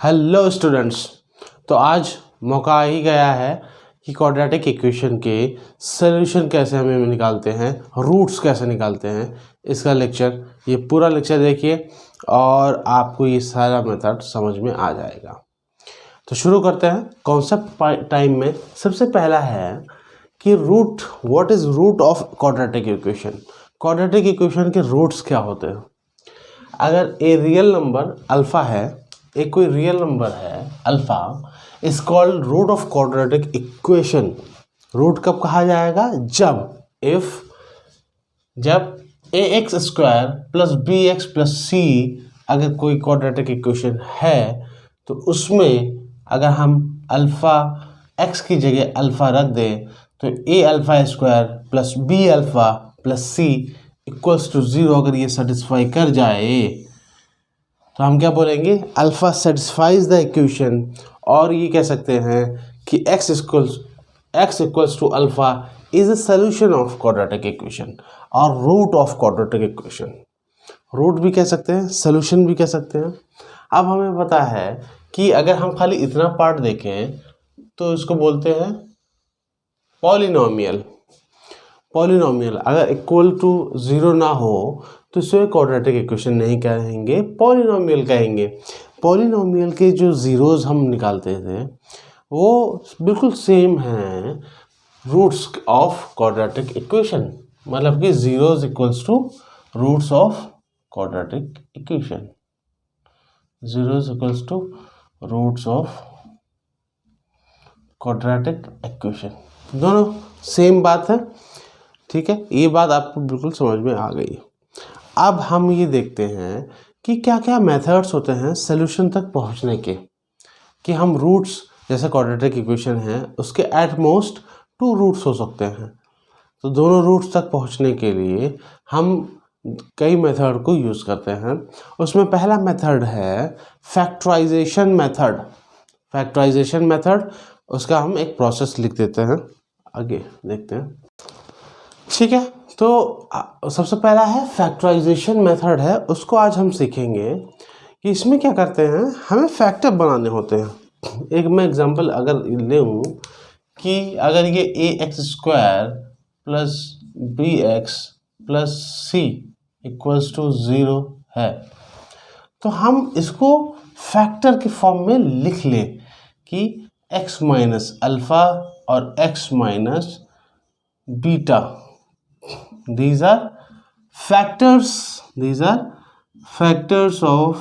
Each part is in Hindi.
Hello students. तो आज मौका आ ही गया है कि क्वाड्रेटिक इक्वेशन के सॉल्यूशन कैसे हमें निकालते हैं, रूट्स कैसे निकालते हैं, इसका लेक्चर, ये पूरा लेक्चर देखिए और आपको ये सारा मेथड समझ में आ जाएगा। तो शुरू करते हैं। कॉन्सेप्ट टाइम में सबसे पहला है कि root, what is root of quadratic equation. Quadratic equation के रूट्स क्या होते हैं। अगर ए रियल नंबर अल्फ़ा है, एक कोई रियल नंबर है alpha, is called root of quadratic equation. Root कब कहा जाएगा? जब A X square plus B X plus C अगर कोई क्वाड्रेटिक इक्वेशन है तो उसमें अगर हम अल्फ़ा एक्स की जगह अल्फ़ा रख दें तो A alpha square plus B alpha plus C equals to 0 अगर ये सेटिस्फाई कर जाए तो हम क्या बोलेंगे? Alpha satisfies the equation. और ये कह सकते हैं कि x equals to alpha is a solution of quadratic equation और root of quadratic equation. Root भी कह सकते हैं, सोल्यूशन भी कह सकते हैं। अब हमें पता है कि अगर हम खाली इतना पार्ट देखें तो इसको बोलते हैं पॉलिनोमियल। अगर इक्वल टू 0 ना हो तो इसे क्वाड्रेटिक इक्वेशन नहीं कहेंगे, पॉलिनोमियल कहेंगे। पॉलिनोमियल के जो ज़ीरोज़ हम निकालते थे वो बिल्कुल सेम हैं रूट्स ऑफ क्वाड्रेटिक इक्वेशन, मतलब कि zeros equals to roots of quadratic equation. Zeros equals to roots of quadratic equation, दोनों सेम बात है। ठीक है, ये बात आपको बिल्कुल समझ में आ गई। अब हम ये देखते हैं कि क्या क्या मेथड्स होते हैं सॉल्यूशन तक पहुंचने के, कि हम रूट्स, जैसे क्वाड्रेटिक इक्वेशन है उसके एट मोस्ट 2 रूट्स हो सकते हैं। तो दोनों रूट्स तक पहुंचने के लिए हम कई मेथड को यूज़ करते हैं। उसमें पहला मेथड है फैक्टराइजेशन मेथड। उसका हम एक प्रोसेस लिख देते हैं, आगे देखते हैं। ठीक है, तो सबसे पहला है फैक्टराइजेशन मेथड है, उसको आज हम सीखेंगे कि इसमें क्या करते हैं, हमें फैक्टर बनाने होते हैं। एक मैं एग्जांपल अगर लूँ कि अगर ये A X square plus B X plus C equals to 0 है तो हम इसको फैक्टर के फॉर्म में लिख लें कि x माइनस अल्फ़ा और x minus beta, these are factors of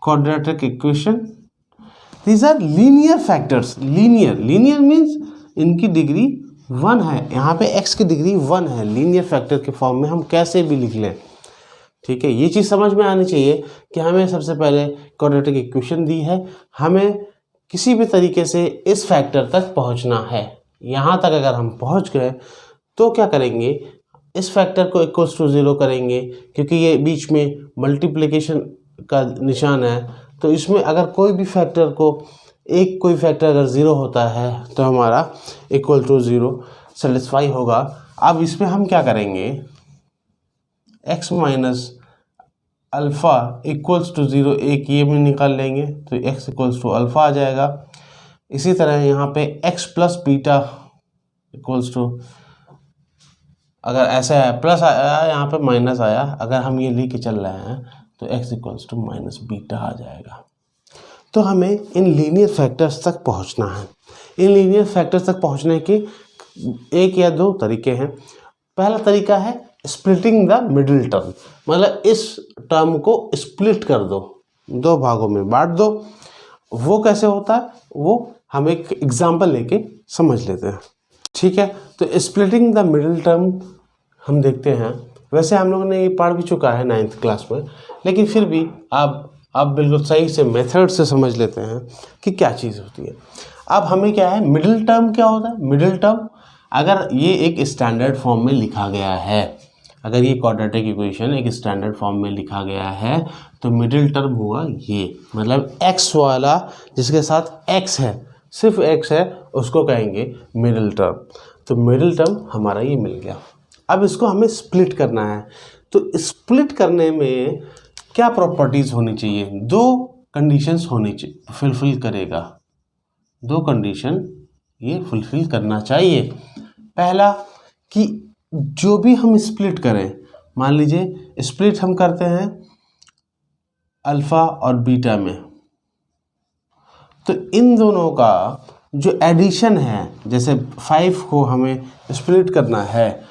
quadratic equation. These are linear factors. Linear means इनकी डिग्री 1 है, यहाँ पे x की डिग्री 1 है। लीनियर फैक्टर के फॉर्म में हम कैसे भी लिख लें। ठीक है, ये चीज़ समझ में आनी चाहिए कि हमें सबसे पहले क्वाड्रेटिक इक्वेशन दी है, हमें किसी भी तरीके से इस फैक्टर तक पहुँचना है। यहाँ तक अगर हम पहुँच गए तो क्या करेंगे, इस फैक्टर को इक्वल्स टू 0 करेंगे, क्योंकि ये बीच में मल्टीप्लिकेशन का निशान है। तो इसमें अगर कोई भी फैक्टर को, कोई फैक्टर अगर 0 होता है तो हमारा इक्वल टू 0 सेटिस्फाई होगा। अब इसमें हम क्या करेंगे, x minus alpha equals to 0 एक ये भी निकाल लेंगे तो x इक्वल्स टू अल्फ़ा आ जाएगा। इसी तरह यहाँ पे x plus beta equals to, अगर ऐसा है प्लस आया यहाँ पे माइनस आया, अगर हम ये लेके चल रहे हैं तो x equals to minus beta आ जाएगा। तो हमें इन लीनियर फैक्टर्स तक पहुँचना है। इन लीनियर फैक्टर्स तक पहुँचने के एक या 2 तरीके हैं। पहला तरीका है स्प्लिटिंग द मिडिल टर्म, मतलब इस टर्म को स्प्लिट कर दो, 2 भागों में बांट दो। वो कैसे होता है वो हम एक एग्जांपल लेके समझ लेते हैं। ठीक है, तो स्प्लिटिंग द मिडिल टर्म हम देखते हैं। वैसे हम लोगों ने ये पढ़ भी चुका है 9th क्लास में, लेकिन फिर भी आप बिल्कुल सही से मेथड से समझ लेते हैं कि क्या चीज़ होती है। अब हमें क्या है, मिडिल टर्म क्या होता है। मिडिल टर्म अगर ये एक स्टैंडर्ड फॉर्म में लिखा गया है, अगर ये क्वाड्रेटिक इक्वेशन एक स्टैंडर्ड फॉर्म में लिखा गया है तो मिडिल टर्म हुआ ये, मतलब x वाला जिसके साथ x है, सिर्फ x है, उसको कहेंगे मिडिल टर्म। तो मिडिल टर्म हमारा ये मिल गया। अब इसको हमें स्प्लिट करना है, तो स्प्लिट करने में क्या प्रॉपर्टीज होनी चाहिए, दो कंडीशंस होनी चाहिए, फुलफिल करेगा, दो कंडीशन ये फुलफिल करना चाहिए। पहला कि जो भी हम स्प्लिट करें, मान लीजिए स्प्लिट हम करते हैं अल्फा और बीटा में, तो इन दोनों का जो एडिशन है, जैसे 5 को हमें स्प्लिट करना है,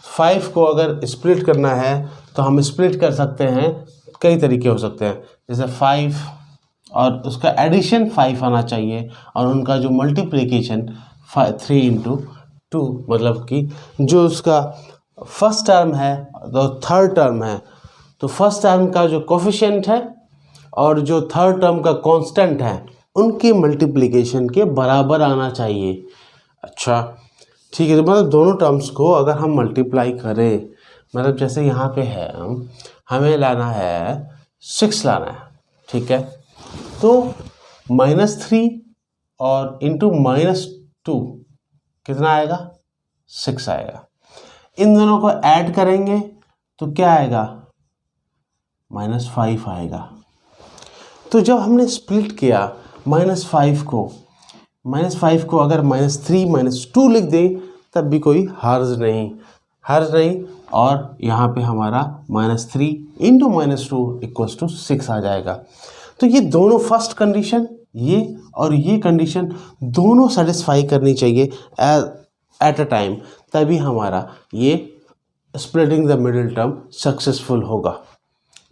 5 को अगर स्प्लिट करना है तो हम स्प्लिट कर सकते हैं, कई तरीके हो सकते हैं, जैसे 5 और उसका एडिशन 5 आना चाहिए और उनका जो मल्टीप्लिकेशन 3 × 2, मतलब कि जो उसका फर्स्ट टर्म है तो थर्ड टर्म है, तो फर्स्ट टर्म का जो कोफिशिएंट है और जो थर्ड टर्म का कांस्टेंट है उनके मल्टीप्लिकेशन के बराबर आना चाहिए। अच्छा ठीक है, तो मतलब दोनों टर्म्स को अगर हम मल्टीप्लाई करें, मतलब जैसे यहाँ पे है हमें लाना है 6 लाना है, ठीक है, तो -3 और इंटू -2 कितना आएगा, 6 आएगा। इन दोनों को ऐड करेंगे तो क्या आएगा, -5 आएगा। तो जब हमने स्प्लिट किया -5 को अगर -3 -2 लिख दें तब भी कोई हर्ज नहीं, और यहाँ पे हमारा -3 × -2 = 6 आ जाएगा। तो ये दोनों फर्स्ट कंडीशन, ये और ये कंडीशन दोनों सेटिस्फाई करनी चाहिए एट अ टाइम, तभी हमारा ये splitting the middle term successful होगा।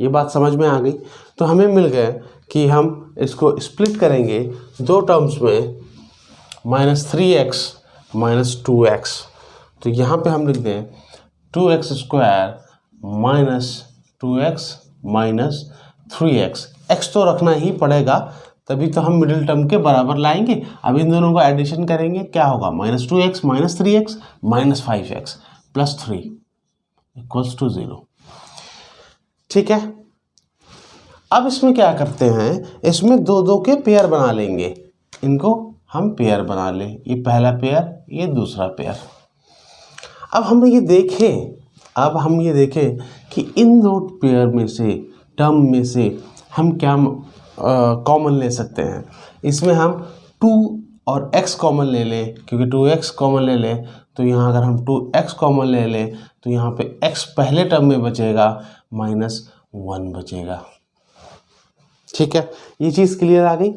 ये बात समझ में आ गई। तो हमें मिल गया कि हम इसको स्प्लिट करेंगे दो टर्म्स में, -3x -2x, तो यहाँ पे हम लिख दें 2x² -2x -3x। x तो रखना ही पड़ेगा, तभी तो हम मिडिल टर्म के बराबर लाएंगे। अब इन दोनों को एडिशन करेंगे, क्या होगा, -2x -3x -5x + 3 = 0। ठीक है, अब इसमें क्या करते हैं, इसमें दो दो के पेयर बना लेंगे, इनको हम पेयर बना लें, ये पहला पेयर, ये दूसरा पेयर। अब हम ये देखें कि इन दो पेयर में से, टर्म में से हम क्या कॉमन ले सकते हैं। इसमें हम 2 और x कॉमन ले लें, क्योंकि 2x कॉमन ले लें तो यहाँ अगर हम 2x कॉमन ले लें तो यहाँ पे x पहले टर्म में बचेगा, -1 बचेगा। ठीक है, ये चीज़ क्लियर आ गई।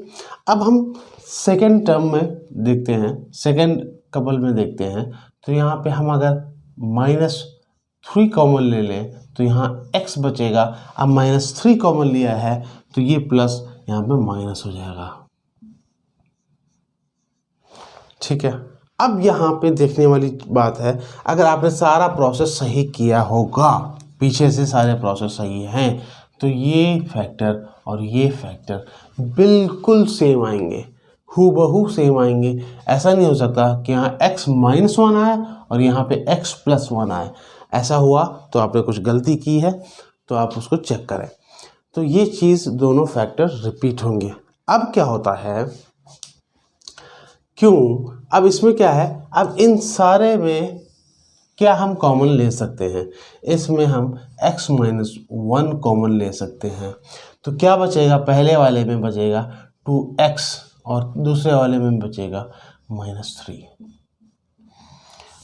अब हम सेकेंड टर्म में देखते हैं, सेकेंड कपल में देखते हैं, तो यहाँ पे हम अगर -3 कॉमन ले लें तो यहाँ x बचेगा। अब -3 कॉमन लिया है तो ये प्लस यहाँ पे माइनस हो जाएगा। ठीक है, अब यहाँ पे देखने वाली बात है, अगर आपने सारा प्रोसेस सही किया होगा, पीछे से सारे प्रोसेस सही हैं, तो ये फैक्टर और ये फैक्टर बिल्कुल सेम आएंगे, हूबहू सेम आएंगे। ऐसा नहीं हो सकता कि यहाँ x -1 आए और यहाँ पे x +1 आए। ऐसा हुआ तो आपने कुछ गलती की है, तो आप उसको चेक करें। तो ये चीज़ दोनों फैक्टर रिपीट होंगे। अब क्या होता है, क्यों, अब इसमें क्या है, अब इन सारे में क्या हम कॉमन ले सकते हैं, इसमें हम x -1 कॉमन ले सकते हैं। तो क्या बचेगा, पहले वाले में बचेगा 2x और दूसरे वाले में बचेगा -3।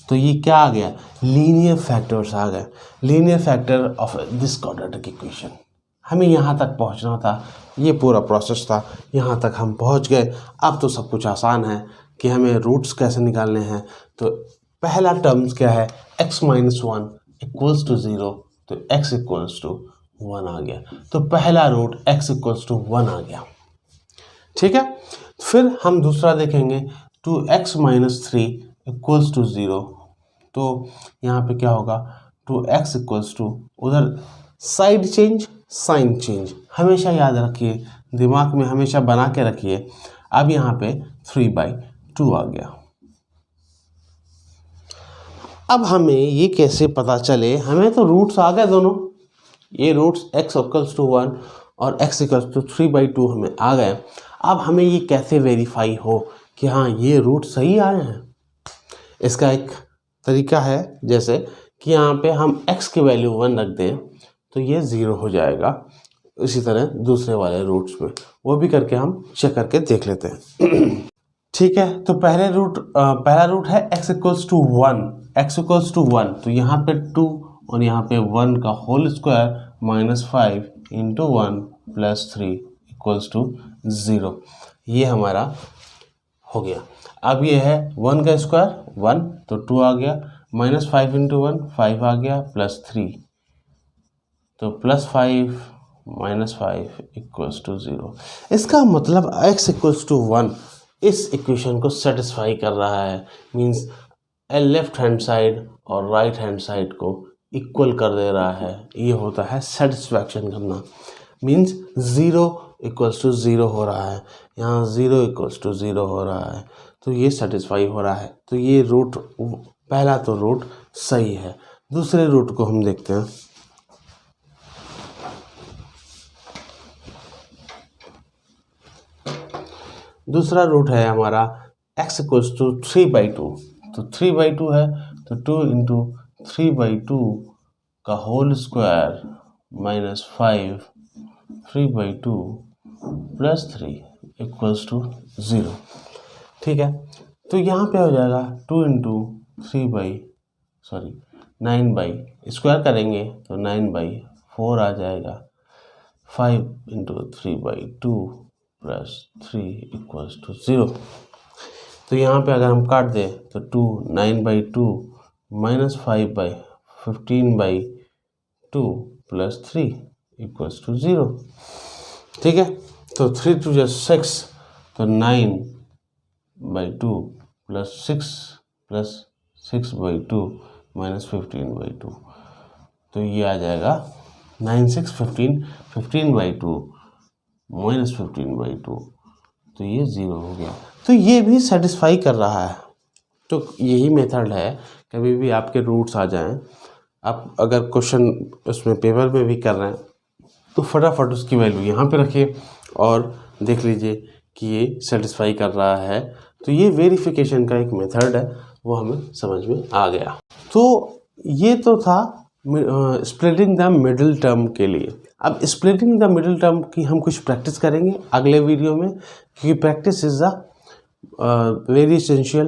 तो ये क्या आ गया, लीनियर फैक्टर्स आ गए, linear factor of this quadratic equation. हमें यहाँ तक पहुँचना था, ये पूरा प्रोसेस था, यहाँ तक हम पहुँच गए। अब तो सब कुछ आसान है कि हमें रूट्स कैसे निकालने हैं। तो पहला टर्म्स क्या है, x -1 = 0, तो x = 1 आ गया। तो पहला रूट x = 1 आ गया। ठीक है, फिर हम दूसरा देखेंगे, 2x - 3 = 0, तो यहाँ पे क्या होगा, 2x = उधर साइड चेंज साइन चेंज, हमेशा याद रखिए, दिमाग में हमेशा बना के रखिए। अब यहाँ पे 3/2 आ गया। अब हमें ये कैसे पता चले, हमें तो रूट्स आ गए दोनों, ये रूट्स x = 1 और x = 3/2 हमें आ गए। अब हमें ये कैसे वेरीफाई हो कि हाँ ये रूट सही आए हैं। इसका एक तरीका है, जैसे कि यहाँ पे हम x की वैल्यू 1 रख दें तो ये 0 हो जाएगा, इसी तरह दूसरे वाले रूट्स में, वो भी करके हम चेक करके देख लेते हैं। ठीक है, तो पहला रूट है x equals to 1, x equals to 1, तो यहाँ पे 2 और यहाँ पे 1 का whole square -5 into 1 plus 3 equals to 0, ये हमारा हो गया। अब ये है 1 का स्क्वायर 1, तो 2 आ गया, -5 इंटू 1 5 आ गया, प्लस 3, तो +5 -5 इक्वल्स टू 0। इसका मतलब x इक्वल्स टू 1 इस इक्वेशन को सेटिस्फाई कर रहा है, मींस लेफ्ट हैंड साइड और राइट हैंड साइड को इक्वल कर दे रहा है। ये होता है सेटिस्फैक्शन करना, मींस 0 इक्वल्स टू 0 हो रहा है, यहाँ 0 इक्वल्स टू 0 हो रहा है, तो ये सेटिस्फाई हो रहा है। तो ये रूट, पहला तो रूट सही है। दूसरे रूट को हम देखते हैं। दूसरा रूट है हमारा x इक्वल्स टू 3/2, तो 3/2 है, तो 2 इंटू 3/2 का whole square -5 3/2 plus 3 equals to 0। ठीक है, तो यहाँ पे हो जाएगा 2 इंटू 9 स्क्वायर करेंगे तो 9/4 आ जाएगा, 5 इंटू 3/2 प्लस 3 इक्वल्स टू 0। तो यहाँ पे अगर हम काट दें तो 2 9/2 -5/15/2 प्लस 3 इक्वल्स टू 0। ठीक है, तो 3 2 6, तो 9/2 प्लस 6/2 -15/2, तो ये आ जाएगा 9 6 15 15/2 -15/2, तो ये 0 हो गया। तो ये भी सेटिस्फाई कर रहा है। तो यही मेथड है, कभी भी आपके रूट्स आ जाएं, आप अगर क्वेश्चन उसमें पेपर में भी कर रहे हैं तो फटाफट उसकी वैल्यू यहाँ पे रखिए और देख लीजिए कि ये सेटिस्फाई कर रहा है। तो ये वेरिफिकेशन का एक मेथड है, वो हमें समझ में आ गया। तो ये तो था स्प्लिटिंग द मिडिल टर्म के लिए। अब स्प्लिटिंग द मिडिल टर्म की हम कुछ प्रैक्टिस करेंगे अगले वीडियो में, क्योंकि practice is the very essential.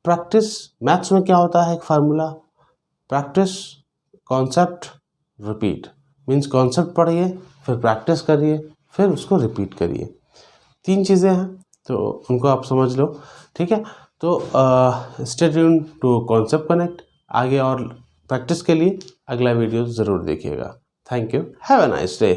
Practice, maths में क्या होता है, एक formula, practice concept repeat, means concept पढ़िए, फिर प्रैक्टिस करिए, फिर उसको रिपीट करिए। 3 चीज़ें हैं, तो उनको आप समझ लो। ठीक है, तो stay tune to Concept Connect. आगे और प्रैक्टिस के लिए अगला वीडियो ज़रूर देखिएगा। Thank you, have a nice day.